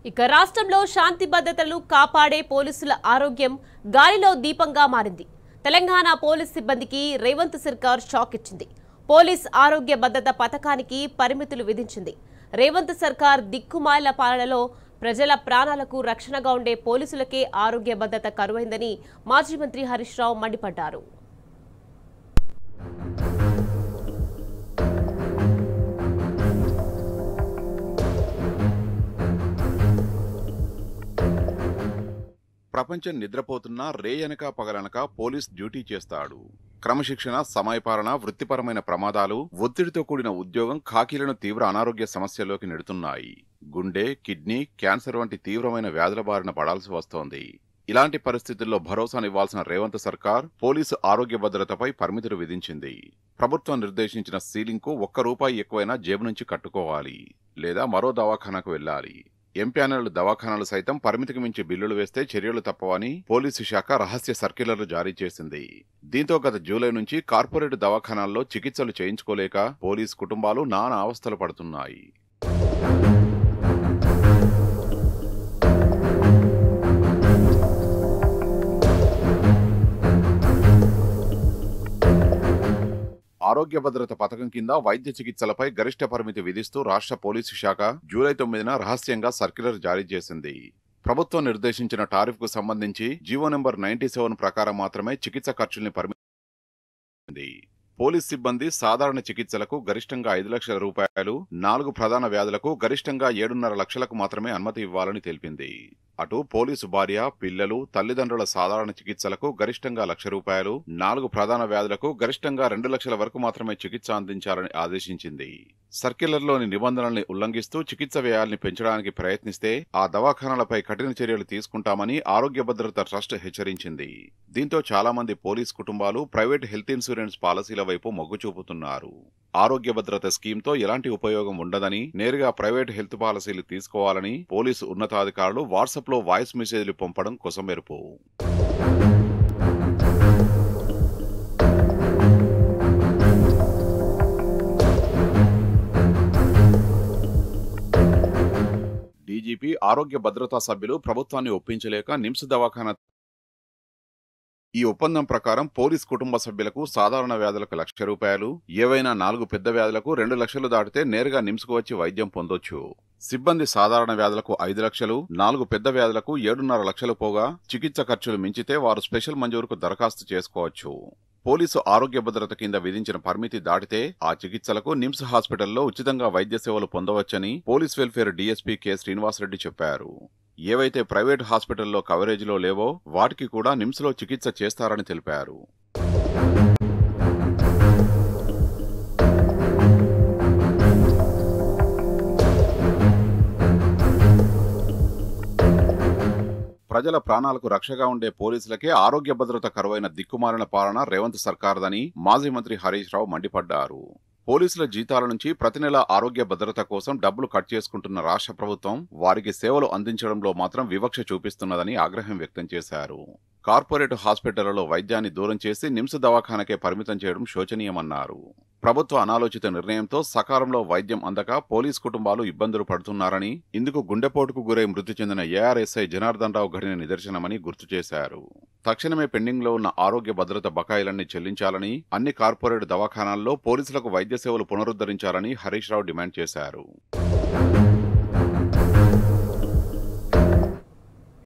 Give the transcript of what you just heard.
ఇక రాష్ట్రంలో శాంతి భద్రతలు కాపాడే పోలీసుల ఆరోగ్యం గాలిలో దీపంగా మారింది. తెలంగాణ పోలీస్ సిబ్బందికి రేవంత్ సర్కార్ షాక్ ఇచ్చింది. పోలీస్ ఆరోగ్య భద్రత పథకానికి పరిమితులు విధించింది. రేవంత్ సర్కార్ దిక్కుమాలిన పాలనలో ప్రజల ప్రాణాలకు రక్షణగా ఉండే పోలీసులకే ఆరోగ్య భద్రత కరువైందని మాజీ మంత్రి హరీష్ రావు మండిపడ్డారు. ప్రపంచం నిద్రపోతున్నా రేయనక పగలనక పోలీస్ డ్యూటీ చేస్తాడు. క్రమశిక్షణ, సమయపాలన, వృత్తిపరమైన ప్రమాదాలు, ఒత్తిడితో కూడిన ఉద్యోగం ఖాకీలను తీవ్ర అనారోగ్య సమస్యల్లోకి నెడుతున్నాయి. గుండె, కిడ్నీ, క్యాన్సర్ వంటి తీవ్రమైన వ్యాధుల బారిన పడాల్సి వస్తోంది. ఇలాంటి పరిస్థితుల్లో భరోసానివ్వాల్సిన రేవంత్ సర్కార్ పోలీసు ఆరోగ్య భద్రతపై పరిమితులు విధించింది. ప్రభుత్వం నిర్దేశించిన సీలింగ్కు ₹1 ఎక్కువైనా జేబు నుంచి కట్టుకోవాలి, లేదా మరో దవాఖానాకు వెళ్లాలి. ఎంప్యానల్ దవాఖానాలు సైతం పరిమితికి మించి బిల్లులు వేస్తే చర్యలు తప్పవని పోలీసు శాఖ రహస్య సర్క్యులర్లు జారీ చేసింది. దీంతో గత జూలై నుంచి కార్పొరేట్ దవాఖానాల్లో చికిత్సలు చేయించుకోలేక పోలీసు కుటుంబాలు నానా అవస్థలు పడుతున్నాయి. ఆరోగ్య భద్రత పథకం కింద వైద్య చికిత్సలపై గరిష్ట పరిమితి విధిస్తూ రాష్ట్ర పోలీసు శాఖ జూలై 9న రహస్యంగా సర్క్యులర్ జారీ చేసింది. ప్రభుత్వం నిర్దేశించిన టారిఫ్కు సంబంధించి జీవో నెంబర్ 97 ప్రకారం మాత్రమే చికిత్స ఖర్చుల్ని పరిమితి. పోలీస్ సిబ్బంది సాధారణ చికిత్సలకు గరిష్టంగా ₹5 లక్షలు, 4 ప్రధాన వ్యాధులకు గరిష్టంగా ₹7.5 లక్షలకు మాత్రమే అనుమతి ఇవ్వాలని తెలిపింది. అటు పోలీసు భార్య, పిల్లలు, తల్లిదండ్రుల సాధారణ చికిత్సలకు గరిష్టంగా ₹1,00,000, 4 ప్రధాన వ్యాధులకు గరిష్టంగా ₹2 లక్షల వరకు మాత్రమే చికిత్స అందించాలని ఆదేశించింది. సర్క్యులర్లోని నిబంధనల్ని ఉల్లంఘిస్తూ చికిత్స వ్యయాల్ని పెంచడానికి ప్రయత్నిస్తే ఆ దవాఖానాలపై కఠిన చర్యలు తీసుకుంటామని ఆరోగ్య భద్రత ట్రస్ట్ హెచ్చరించింది. దీంతో చాలా మంది పోలీస్ కుటుంబాలు ప్రైవేట్ హెల్త్ ఇన్సూరెన్స్ పాలసీల వైపు మొగ్గు చూపుతున్నారు. ఆరోగ్య భద్రత స్కీమ్తో ఎలాంటి ఉపయోగం ఉండదని, నేరుగా ప్రైవేట్ హెల్త్ పాలసీలు తీసుకోవాలని పోలీసు ఉన్నతాధికారులు వాట్సాప్లో వాయిస్ మెసేజ్లు పంపడం కొసమెరుపు. డీజీపీ, ఆరోగ్య భద్రతా సభ్యులు ప్రభుత్వాన్ని ఒప్పించలేక నిమ్స్ దవాఖానా. ఈ ఒప్పందం ప్రకారం పోలీస్ కుటుంబ సభ్యులకు సాధారణ వ్యాధులకు ₹1,00,000, ఏవైనా 4 పెద్ద వ్యాధులకు ₹2 లక్షలు దాటితే నేరుగా నిమ్స్కు వచ్చి వైద్యం పొందొచ్చు. సిబ్బంది సాధారణ వ్యాధులకు ₹5 లక్షలు, 4 పెద్ద వ్యాధులకు ₹7.5 లక్షలు పోగా చికిత్స ఖర్చులు మించితే వారు స్పెషల్ మంజూరుకు దరఖాస్తు చేసుకోవచ్చు. పోలీసు ఆరోగ్య భద్రత కింద విధించిన పరిమితి దాటితే ఆ చికిత్సలకు నిమ్స్ హాస్పిటల్లో ఉచితంగా వైద్య సేవలు పొందవచ్చని police welfare DSP K Srinivasareddy చెప్పారు. ఏవైతే ప్రైవేట్ హాస్పిటల్లో కవరేజీలో లేవో వాటికి కూడా నిమ్స్లో చికిత్స చేస్తారని తెలిపారు. ప్రజల ప్రాణాలకు రక్షగా ఉండే పోలీసులకే ఆరోగ్య భద్రత కరువైన దిక్కుమాలిన పాలన రేవంత్ సర్కార్దని మాజీ మంత్రి హరీష్ రావు మండిపడ్డారు. పోలీసుల జీతాల నుంచి ప్రతి నెల ఆరోగ్య భద్రత కోసం డబ్బులు కట్ చేసుకుంటున్న రాష్ట్ర ప్రభుత్వం వారికి సేవలు అందించడంలో మాత్రం వివక్ష చూపిస్తున్నదని ఆగ్రహం వ్యక్తం చేశారు. కార్పొరేట్ హాస్పిటళ్లలో వైద్యాన్ని దూరం చేసి నిమ్స్ దవాఖానకే పరిమితం చేయడం శోచనీయమన్నారు. ప్రభుత్వ అనాలోచిత నిర్ణయంతో సకాలంలో వైద్యం అందక పోలీస్ కుటుంబాలు ఇబ్బందులు పడుతున్నారని, ఇందుకు గుండెపోటుకు గురై మృతి చెందిన ఏఆర్ఎస్ఐ జనార్దన్ రావు ఘటన నిదర్శనమని గుర్తు చేశారు. తక్షణమే పెండింగ్లో ఉన్న ఆరోగ్య భద్రత బకాయిలన్నీ చెల్లించాలని, అన్ని కార్పొరేట్ దవాఖానాల్లో పోలీసులకు వైద్య సేవలు పునరుద్ధరించాలని హరీష్ రావు డిమాండ్ చేశారు.